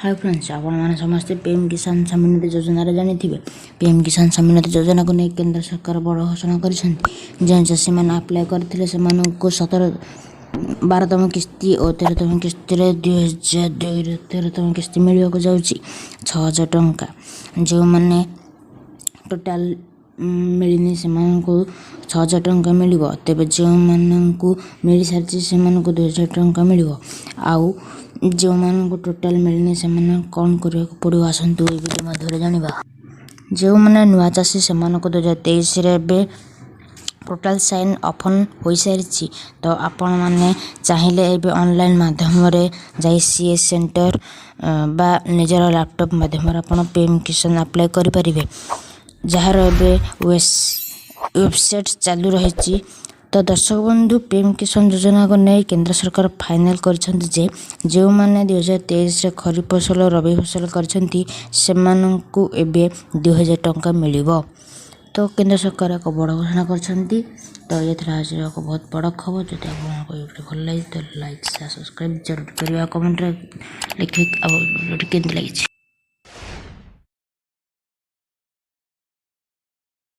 Hi friends, आपण मैंने समस्ते पीएम किसान सम्मान निधि योजना जानी थे। पीएम किसान सम्मान निधि योजना को नहीं केंद्र सरकार बड़ घोषणा कर जो चाषी मैंने आप्लाय करते 12तम किस्ती और 13तम किस्ती 2002 13तम किस्ती मिलवाक जाऊँगी 6,000 टंका। जो मैंने टोटाल मिलनी से 6,000 टंका मिल तेज जो मानू मिल सारी से 2,000 टंका मिल आउ जो मानू टोटाल मिलनी से कौन करने पड़ो आसतु ये वीडियो मध्य जाना। जो मैंने नुआ चाषी से 2023 टोटाल साइन ऑफन हो सारी तो आपण मैंने चाहिए ए ऑनलाइन माध्यम जाई सीएस सेंटर बा निजर लैपटॉप माध्यम आप पीएम किसान अप्लाई करें जार वेबसाइट चालू रही। तो दर्शक बंधु पीएम किसान योजना को नहीं केंद्र सरकार फाइनल कर जो मैंने 2023 खरीफ फसल रबी फसल कर 2,000 टंका मिल। तो केंद्र सरकार एक बड़ घोषणा कर तो ये आज एक बहुत बड़ खबर। जो आपको भल लगे तो लाइक शेयर सब्सक्राइब जरूर करें, कमेंट लिखे केमती लगी।